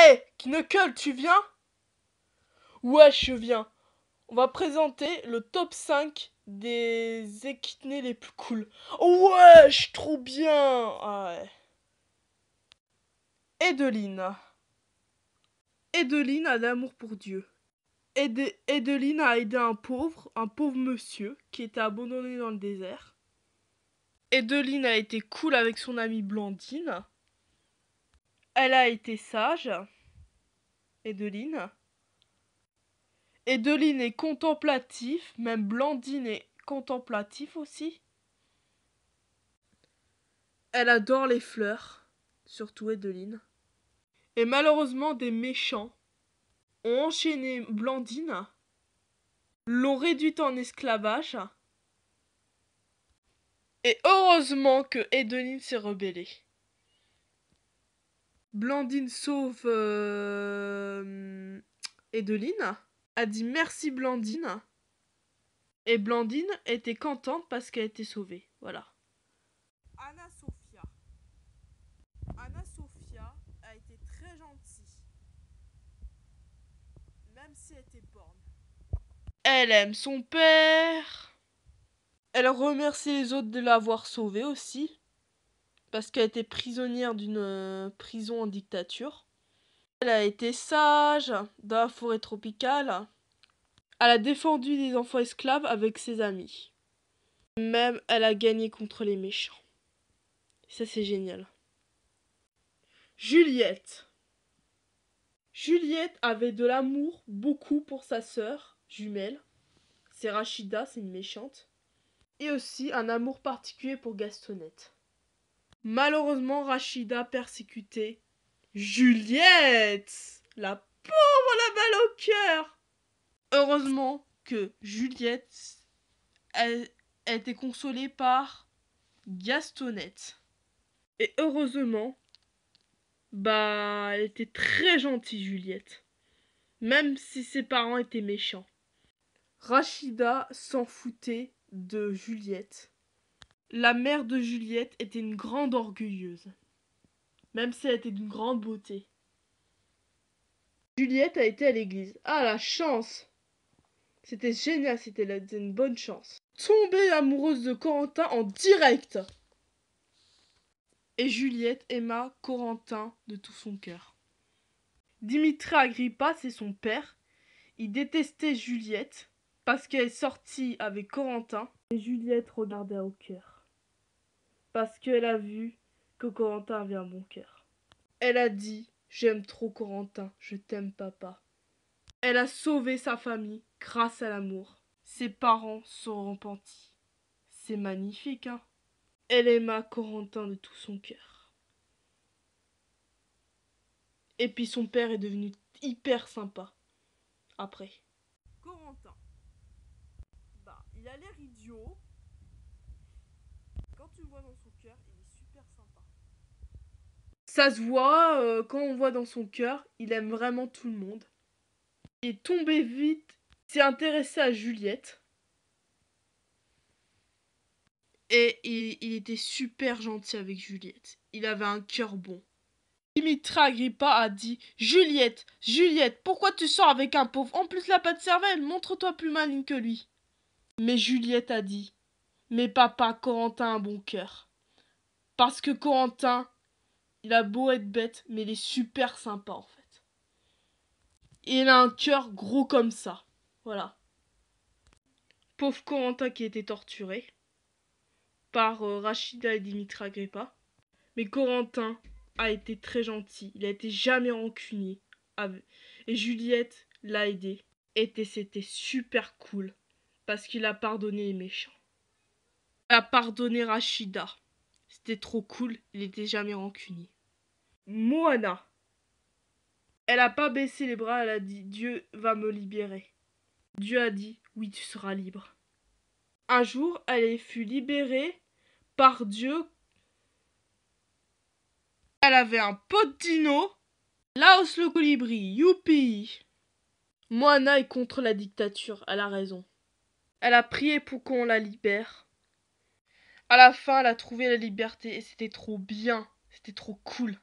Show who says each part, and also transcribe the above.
Speaker 1: Hé, Knuckle, tu viens? Ouais, je viens. On va présenter le top 5 des équidnés les plus cool. Oh ouais, trop bien. Ah ouais. Edeline. Edeline a l'amour pour Dieu. Edeline a aidé un pauvre monsieur qui était abandonné dans le désert. Edeline a été cool avec son amie Blandine. Elle a été sage. Edeline. Edeline est contemplatif, même Blandine est contemplatif aussi. Elle adore les fleurs, surtout Edeline. Et malheureusement, des méchants ont enchaîné Blandine, l'ont réduite en esclavage. Et heureusement que Edeline s'est rebellée. Blandine sauve Edeline, a dit merci Blandine. Et Blandine était contente parce qu'elle était sauvée. Voilà. Anna Sophia. Anna Sophia a été très gentille, même si elle était borne. Elle aime son père. Elle remercie les autres de l'avoir sauvée aussi, parce qu'elle était prisonnière d'une prison en dictature. Elle a été sage dans la forêt tropicale. Elle a défendu des enfants esclaves avec ses amis. Même elle a gagné contre les méchants. Ça c'est génial. Juliette. Juliette avait de l'amour beaucoup pour sa sœur jumelle. C'est Rachida, c'est une méchante. Et aussi un amour particulier pour Gastonnette. Malheureusement, Rachida persécutait Juliette. La pauvre, la balle au cœur. Heureusement que Juliette, elle était consolée par Gastonnette. Et heureusement, elle était très gentille, Juliette. Même si ses parents étaient méchants. Rachida s'en foutait de Juliette. La mère de Juliette était une grande orgueilleuse, même si elle était d'une grande beauté. Juliette a été à l'église. Ah, la chance! C'était génial, c'était une bonne chance. Tombée amoureuse de Corentin en direct. Et Juliette aima Corentin de tout son cœur. Dimitri Agrippa, c'est son père. Il détestait Juliette parce qu'elle est sortie avec Corentin. Et Juliette regardait au cœur. Parce qu'elle a vu que Corentin avait un bon cœur. Elle a dit « J'aime trop Corentin, je t'aime papa ». Elle a sauvé sa famille grâce à l'amour. Ses parents sont repentis. C'est magnifique, hein? Elle aima Corentin de tout son cœur. Et puis son père est devenu hyper sympa. Après. Corentin. Il a l'air idiot. Quand tu le vois dans son cœur, il est super sympa. Ça se voit, quand on voit dans son cœur, il aime vraiment tout le monde. Il est tombé vite, s'est intéressé à Juliette. Et il était super gentil avec Juliette. Il avait un cœur bon. Dimitri Agrippa a dit « Juliette, Juliette, pourquoi tu sors avec un pauvre? En plus, la patte cervelle, montre-toi plus maligne que lui. » Mais Juliette a dit « Mais papa, Corentin a un bon cœur. Parce que Corentin, il a beau être bête, mais il est super sympa en fait. Et il a un cœur gros comme ça. Voilà. » Pauvre Corentin qui a été torturé par Rachida et Dimitri Agrippa. Mais Corentin a été très gentil. Il a été jamais rancunier. Et Juliette l'a aidé. Et c'était super cool. Parce qu'il a pardonné les méchants. Il a pardonné Rachida. C'était trop cool. Il était jamais rancunier. Moana. Elle a pas baissé les bras. Elle a dit Dieu va me libérer. Dieu a dit oui, tu seras libre. Un jour, elle fut libérée par Dieu. Elle avait un pote dino. Laos le colibri, youpi! Moana est contre la dictature, elle a raison. Elle a prié pour qu'on la libère. À la fin, elle a trouvé la liberté et c'était trop bien. C'était trop cool.